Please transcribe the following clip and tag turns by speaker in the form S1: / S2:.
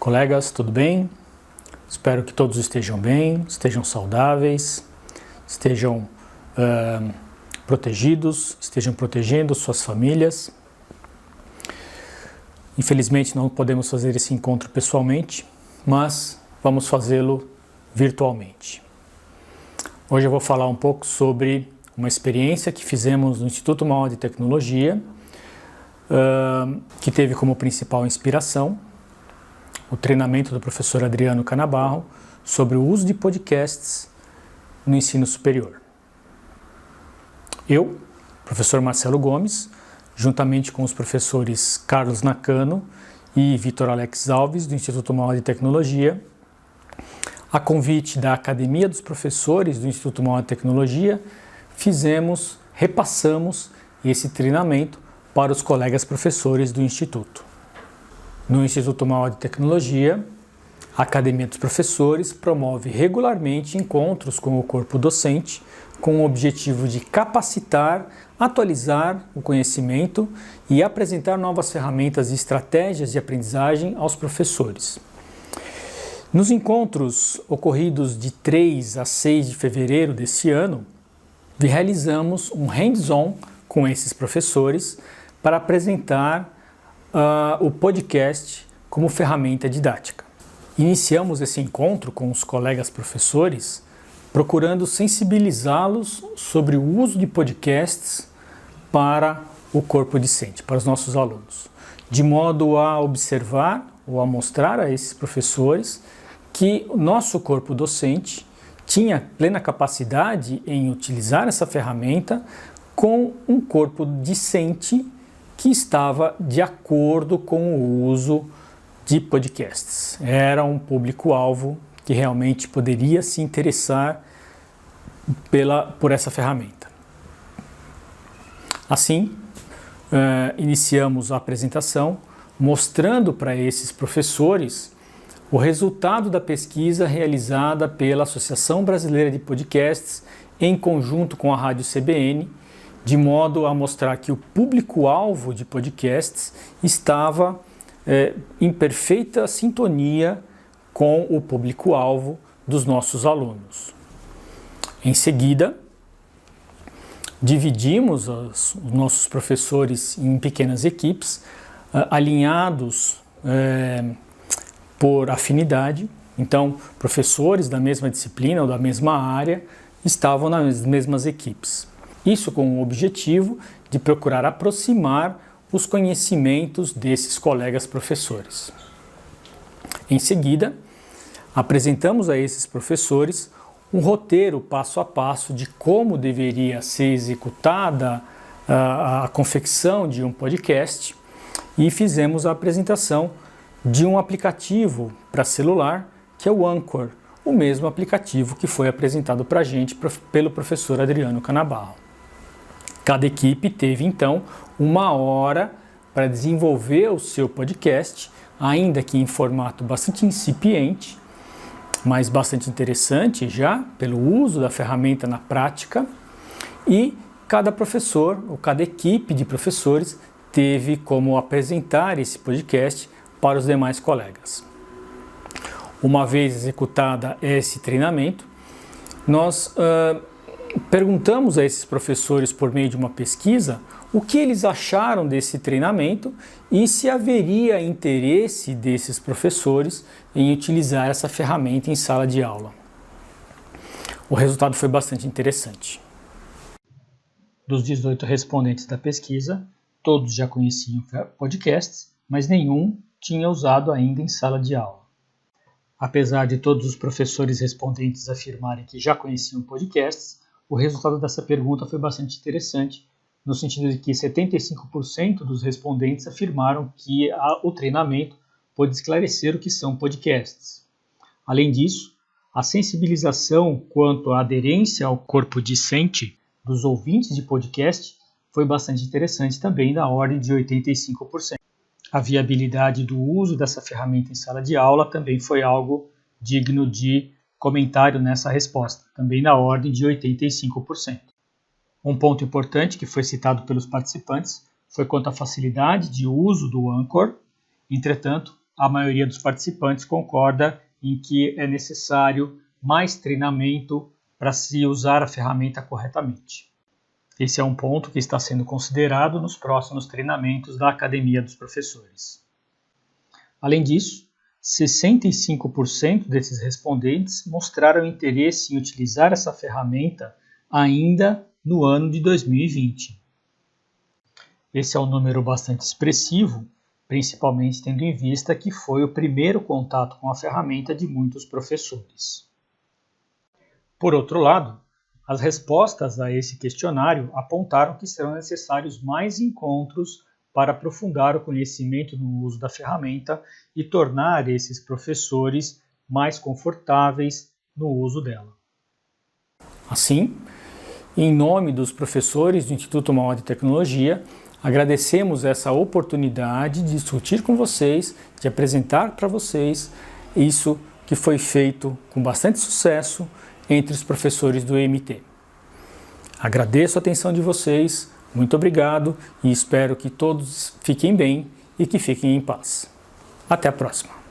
S1: Colegas, tudo bem? Espero que todos estejam bem, estejam saudáveis, estejam protegidos, estejam protegendo suas famílias. Infelizmente não podemos fazer esse encontro pessoalmente, mas vamos fazê-lo virtualmente. Hoje eu vou falar um pouco sobre uma experiência que fizemos no Instituto Mauá de Tecnologia, que teve como principal inspiração o treinamento do professor Adriano Canabarro sobre o uso de podcasts no ensino superior. Eu, professor Marcelo Gomes, juntamente com os professores Carlos Nakano e Vitor Alex Alves, do Instituto Mauá de Tecnologia, a convite da Academia dos Professores do Instituto Mauá de Tecnologia, repassamos esse treinamento para os colegas professores do Instituto. No Instituto Mauá de Tecnologia, a Academia dos Professores promove regularmente encontros com o corpo docente com o objetivo de capacitar, atualizar o conhecimento e apresentar novas ferramentas e estratégias de aprendizagem aos professores. Nos encontros ocorridos de 3 a 6 de fevereiro deste ano, realizamos um hands-on com esses professores para apresentar o podcast como ferramenta didática. Iniciamos esse encontro com os colegas professores procurando sensibilizá-los sobre o uso de podcasts para o corpo docente, para os nossos alunos, de modo a observar ou a mostrar a esses professores que o nosso corpo docente tinha plena capacidade em utilizar essa ferramenta com um corpo discente que estava de acordo com o uso de podcasts. Era um público-alvo que realmente poderia se interessar por essa ferramenta. Assim, iniciamos a apresentação mostrando para esses professores o resultado da pesquisa realizada pela Associação Brasileira de Podcasts em conjunto com a Rádio CBN, de modo a mostrar que o público-alvo de podcasts estava em perfeita sintonia com o público-alvo dos nossos alunos. Em seguida, dividimos os nossos professores em pequenas equipes, alinhados por afinidade. Então, professores da mesma disciplina ou da mesma área estavam nas mesmas equipes. Isso com o objetivo de procurar aproximar os conhecimentos desses colegas professores. Em seguida, apresentamos a esses professores um roteiro passo a passo de como deveria ser executada a confecção de um podcast e fizemos a apresentação de um aplicativo para celular, que é o Anchor, o mesmo aplicativo que foi apresentado para a gente pelo professor Adriano Canabarro. Cada equipe teve, então, 1 hora para desenvolver o seu podcast, ainda que em formato bastante incipiente, mas bastante interessante já, pelo uso da ferramenta na prática, e cada professor, ou cada equipe de professores, teve como apresentar esse podcast para os demais colegas. Uma vez executada esse treinamento, nós perguntamos a esses professores por meio de uma pesquisa o que eles acharam desse treinamento e se haveria interesse desses professores em utilizar essa ferramenta em sala de aula. O resultado foi bastante interessante. Dos 18 respondentes da pesquisa, todos já conheciam podcasts, mas nenhum tinha usado ainda em sala de aula. Apesar de todos os professores respondentes afirmarem que já conheciam podcasts, o resultado dessa pergunta foi bastante interessante, no sentido de que 75% dos respondentes afirmaram que o treinamento pode esclarecer o que são podcasts. Além disso, a sensibilização quanto à aderência ao corpo discente dos ouvintes de podcast foi bastante interessante também, na ordem de 85%. A viabilidade do uso dessa ferramenta em sala de aula também foi algo digno de comentário nessa resposta, também na ordem de 85%. Um ponto importante que foi citado pelos participantes foi quanto à facilidade de uso do Anchor. Entretanto, a maioria dos participantes concorda em que é necessário mais treinamento para se usar a ferramenta corretamente. Esse é um ponto que está sendo considerado nos próximos treinamentos da Academia dos Professores. Além disso, 65% desses respondentes mostraram interesse em utilizar essa ferramenta ainda no ano de 2020. Esse é um número bastante expressivo, principalmente tendo em vista que foi o primeiro contato com a ferramenta de muitos professores. Por outro lado, as respostas a esse questionário apontaram que serão necessários mais encontros para aprofundar o conhecimento no uso da ferramenta e tornar esses professores mais confortáveis no uso dela. Assim, em nome dos professores do Instituto Mauá de Tecnologia, agradecemos essa oportunidade de discutir com vocês, de apresentar para vocês isso que foi feito com bastante sucesso entre os professores do EMT. Agradeço a atenção de vocês, muito obrigado e espero que todos fiquem bem e que fiquem em paz. Até a próxima!